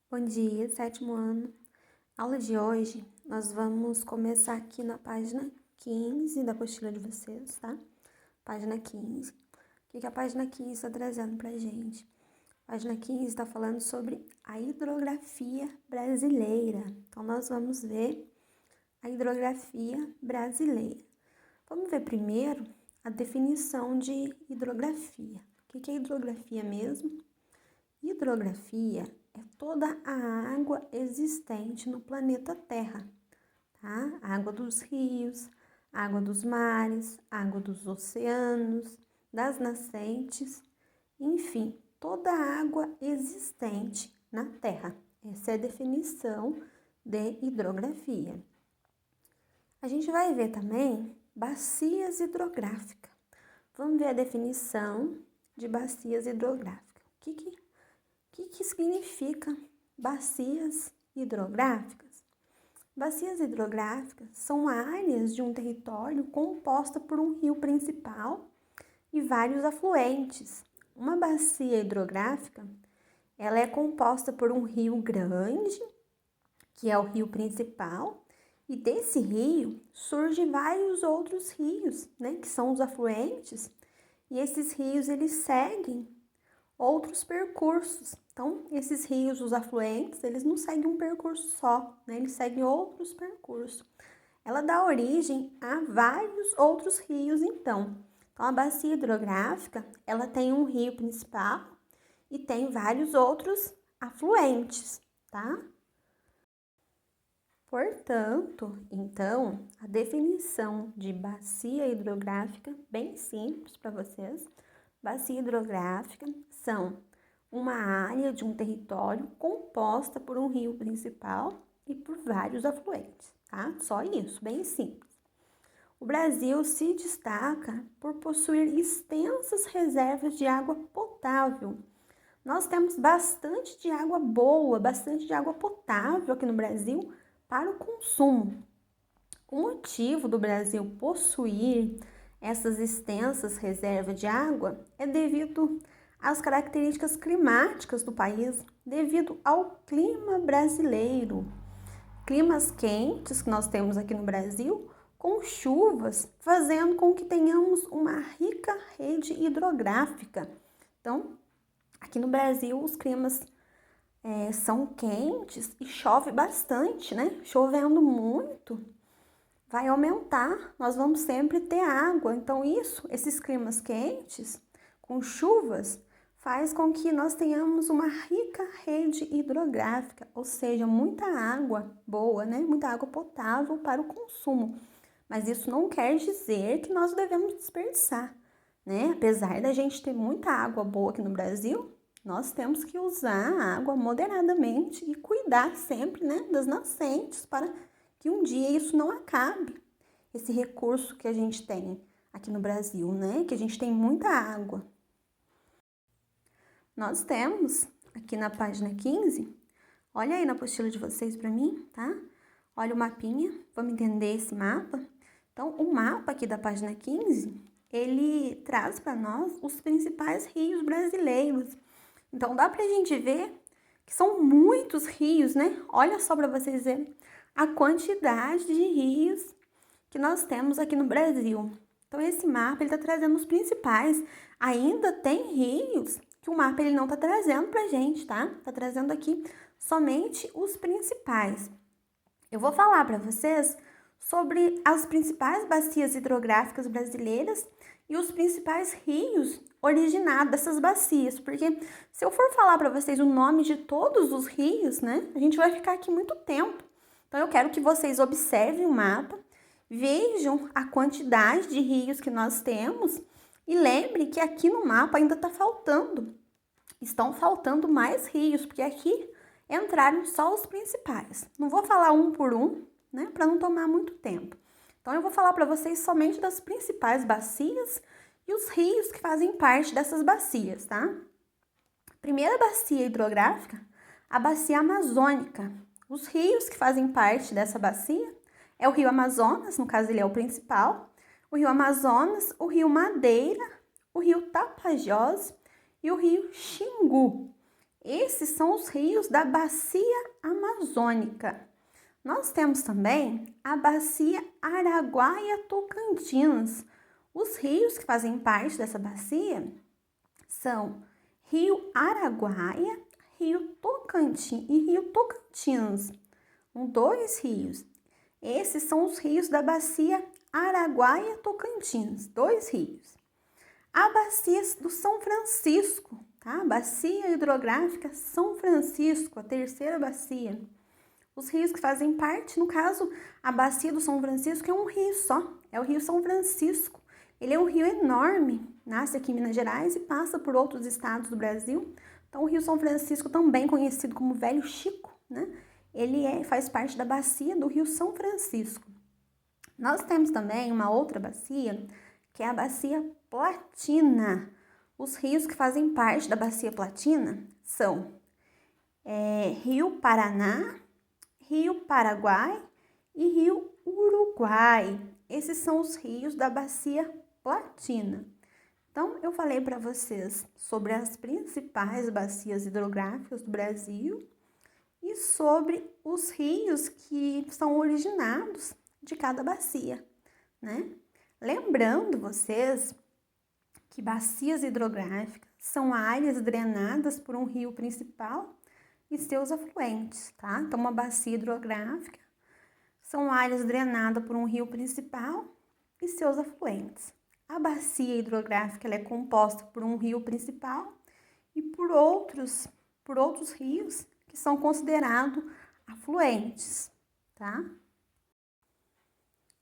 Bom dia, sétimo ano. Aula de hoje, nós vamos começar aqui na página 15 da apostila de vocês, tá? Página 15. O que a página 15 está trazendo pra gente? A página 15 está falando sobre a hidrografia brasileira. Então, nós vamos ver a hidrografia brasileira. Vamos ver primeiro a definição de hidrografia. O que é hidrografia mesmo? Hidrografia é toda a água existente no planeta Terra, tá? Água dos rios, água dos mares, água dos oceanos, das nascentes, enfim, toda a água existente na Terra. Essa é a definição de hidrografia. A gente vai ver também bacias hidrográficas. Vamos ver a definição de bacias hidrográficas. O que significa bacias hidrográficas? Bacias hidrográficas são áreas de um território composta por um rio principal e vários afluentes. Uma bacia hidrográfica, ela é composta por um rio grande, que é o rio principal, e desse rio surgem vários outros rios, né, que são os afluentes, e esses rios eles seguem outros percursos. Então, esses rios, os afluentes, eles não seguem um percurso só, né? Eles seguem outros percursos. Ela dá origem a vários outros rios, então. Então, a bacia hidrográfica, ela tem um rio principal e tem vários outros afluentes, tá? Portanto, então, a definição de bacia hidrográfica, bem simples para vocês. Bacia hidrográfica são uma área de um território composta por um rio principal e por vários afluentes, tá? Só isso, bem simples. O Brasil se destaca por possuir extensas reservas de água potável. Nós temos bastante de água boa, bastante de água potável aqui no Brasil para o consumo. O motivo do Brasil possuir essas extensas reservas de água é devido às características climáticas do país, devido ao clima brasileiro. Climas quentes que nós temos aqui no Brasil, com chuvas, fazendo com que tenhamos uma rica rede hidrográfica. Então, aqui no Brasil, os climas são quentes e chove bastante, né? Chovendo muito, vai aumentar, nós vamos sempre ter água. Então, esses climas quentes, com chuvas, faz com que nós tenhamos uma rica rede hidrográfica, ou seja, muita água boa, né? Muita água potável para o consumo. Mas isso não quer dizer que nós devemos desperdiçar, né? Apesar da gente ter muita água boa aqui no Brasil, nós temos que usar a água moderadamente e cuidar sempre, né, das nascentes para que um dia isso não acabe, esse recurso que a gente tem aqui no Brasil, né? Que a gente tem muita água. Nós temos aqui na página 15, olha aí na apostila de vocês para mim, tá? Olha o mapinha, vamos entender esse mapa. Então, o mapa aqui da página 15, ele traz para nós os principais rios brasileiros. Então, dá pra gente ver que são muitos rios, né? Olha só para vocês verem a quantidade de rios que nós temos aqui no Brasil. Então, esse mapa, ele tá trazendo os principais. Ainda tem rios que o mapa ele não tá trazendo pra gente, tá? Tá trazendo aqui somente os principais. Eu vou falar para vocês sobre as principais bacias hidrográficas brasileiras e os principais rios originados dessas bacias, porque se eu for falar para vocês o nome de todos os rios, né, a gente vai ficar aqui muito tempo. Então, eu quero que vocês observem o mapa, vejam a quantidade de rios que nós temos e lembrem que aqui no mapa ainda está faltando. Estão faltando mais rios, porque aqui entraram só os principais. Não vou falar um por um, né, para não tomar muito tempo. Então, eu vou falar para vocês somente das principais bacias e os rios que fazem parte dessas bacias, tá? Primeira bacia hidrográfica, a bacia amazônica. Os rios que fazem parte dessa bacia é o rio Amazonas, no caso ele é o principal, o rio Amazonas, o rio Madeira, o rio Tapajós e o rio Xingu. Esses são os rios da Bacia Amazônica. Nós temos também a Bacia Araguaia-Tocantins. Os rios que fazem parte dessa bacia são Rio Araguaia, Rio Tocantins e Rio Tocantins. São 2 rios. Esses são os rios da Bacia Araguaia-Tocantins, 2 rios. A Bacia do São Francisco, tá? Bacia Hidrográfica São Francisco, a 3ª bacia. Os rios que fazem parte, no caso, a Bacia do São Francisco é um rio só, é o Rio São Francisco. Ele é um rio enorme, nasce aqui em Minas Gerais e passa por outros estados do Brasil. Então, o Rio São Francisco, também conhecido como Velho Chico, né? Ele faz parte da Bacia do Rio São Francisco. Nós temos também uma outra bacia, que é a Bacia Platina. Os rios que fazem parte da Bacia Platina são Rio Paraná, Rio Paraguai e Rio Uruguai. Esses são os rios da Bacia Platina. Então, eu falei para vocês sobre as principais bacias hidrográficas do Brasil e sobre os rios que são originados de cada bacia, né? Lembrando vocês que bacias hidrográficas são áreas drenadas por um rio principal e seus afluentes, tá? Então, uma bacia hidrográfica são áreas drenadas por um rio principal e seus afluentes. A bacia hidrográfica ela é composta por um rio principal e por outros rios que são considerados afluentes, tá?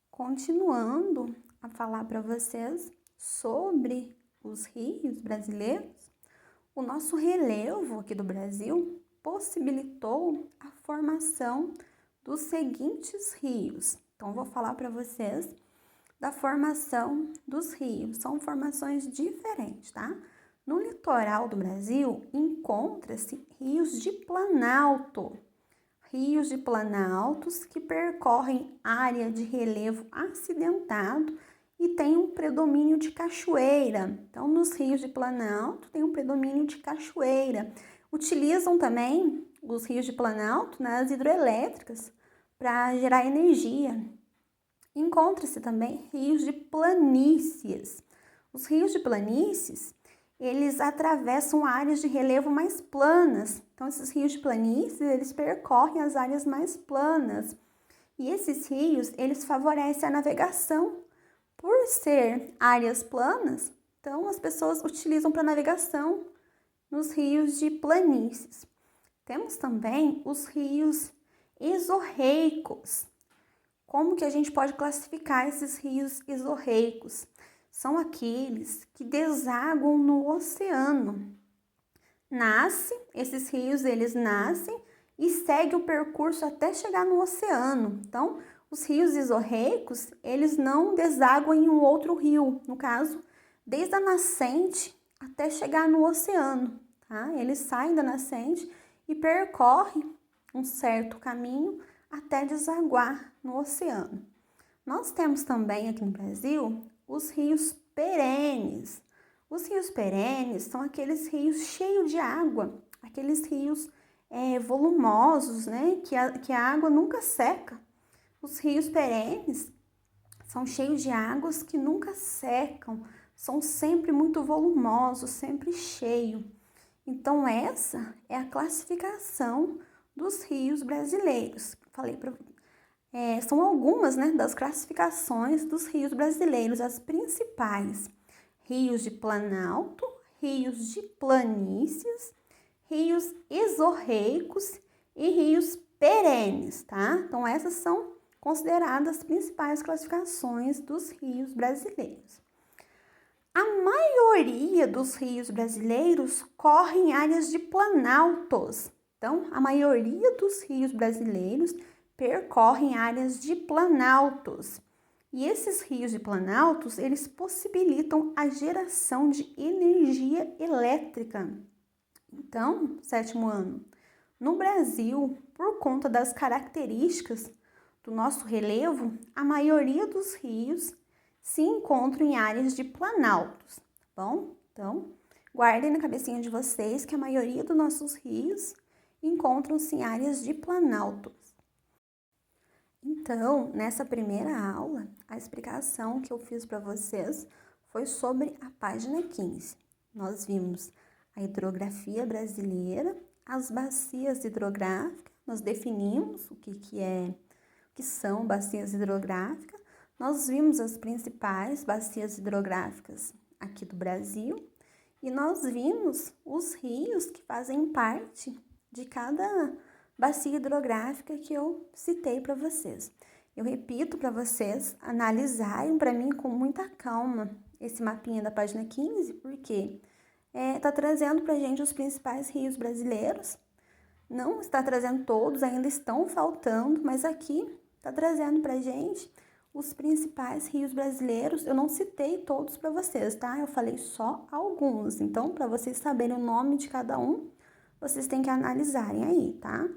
Continuando a falar para vocês sobre os rios brasileiros, o nosso relevo aqui do Brasil possibilitou a formação dos seguintes rios. Então, vou falar para vocês da formação dos rios. São formações diferentes, tá? No litoral do Brasil, encontra-se rios de planalto. Rios de planaltos que percorrem área de relevo acidentado e tem um predomínio de cachoeira. Então, nos rios de planalto tem um predomínio de cachoeira. Utilizam também os rios de planalto nas hidrelétricas para gerar energia. Encontra-se também rios de planícies. Os rios de planícies, eles atravessam áreas de relevo mais planas. Então, esses rios de planícies, eles percorrem as áreas mais planas. E esses rios, eles favorecem a navegação. Por ser áreas planas, então as pessoas utilizam para navegação nos rios de planícies. Temos também os rios isorreicos. Como que a gente pode classificar esses rios isorreicos? São aqueles que desaguam no oceano. Esses rios eles nascem e seguem o percurso até chegar no oceano. Então, os rios isorreicos, eles não desaguam em um outro rio, no caso, desde a nascente até chegar no oceano, tá? Eles saem da nascente e percorrem um certo caminho até desaguar no oceano. Nós temos também aqui no Brasil os rios perenes. Os rios perenes são aqueles rios cheios de água, aqueles rios volumosos, né? Que a água nunca seca. Os rios perenes são cheios de águas que nunca secam, são sempre muito volumosos, sempre cheios. Então, essa é a classificação dos rios brasileiros. São algumas, né, das classificações dos rios brasileiros, as principais. Rios de planalto, rios de planícies, rios isorreicos e rios perenes, tá? Então, essas são consideradas as principais classificações dos rios brasileiros. A maioria dos rios brasileiros corre em áreas de planaltos. Então, a maioria dos rios brasileiros percorrem áreas de planaltos. E esses rios de planaltos, eles possibilitam a geração de energia elétrica. Então, 7º ano, no Brasil, por conta das características do nosso relevo, a maioria dos rios se encontram em áreas de planaltos, tá bom? Então, Guardem na cabecinha de vocês que a maioria dos nossos rios encontram-se em áreas de planaltos. Então, nessa primeira aula, a explicação que eu fiz para vocês foi sobre a página 15. Nós vimos a hidrografia brasileira, as bacias hidrográficas, nós definimos o que são bacias hidrográficas, nós vimos as principais bacias hidrográficas aqui do Brasil e nós vimos os rios que fazem parte de cada bacia hidrográfica que eu citei para vocês. Eu repito para vocês analisarem para mim com muita calma esse mapinha da página 15, porque está trazendo para a gente os principais rios brasileiros. Não está trazendo todos, ainda estão faltando, mas aqui está trazendo para a gente os principais rios brasileiros. Eu não citei todos para vocês, tá? Eu falei só alguns. Então, para vocês saberem o nome de cada um, vocês têm que analisarem aí, tá?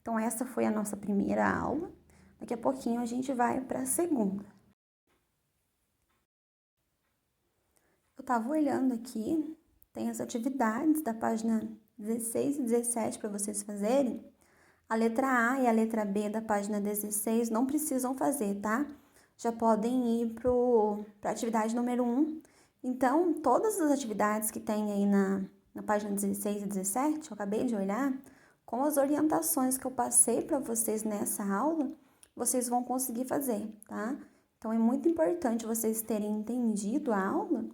Então, essa foi a nossa primeira aula. Daqui a pouquinho a gente vai para a segunda. Eu estava olhando aqui, tem as atividades da página 16 e 17 para vocês fazerem. A letra A e a letra B da página 16 não precisam fazer, tá? Já podem ir para a atividade número 1. Então, todas as atividades que tem aí na página 16 e 17, eu acabei de olhar, com as orientações que eu passei para vocês nessa aula, vocês vão conseguir fazer, tá? Então, é muito importante vocês terem entendido a aula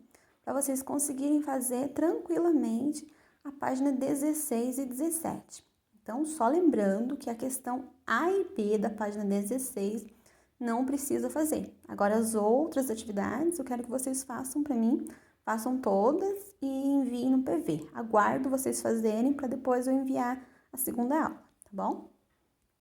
para vocês conseguirem fazer tranquilamente a página 16 e 17. Então, só lembrando que a questão A e B da página 16 não precisa fazer. Agora, as outras atividades, eu quero que vocês façam para mim, façam todas e enviem no PV. Aguardo vocês fazerem para depois eu enviar a segunda aula, tá bom?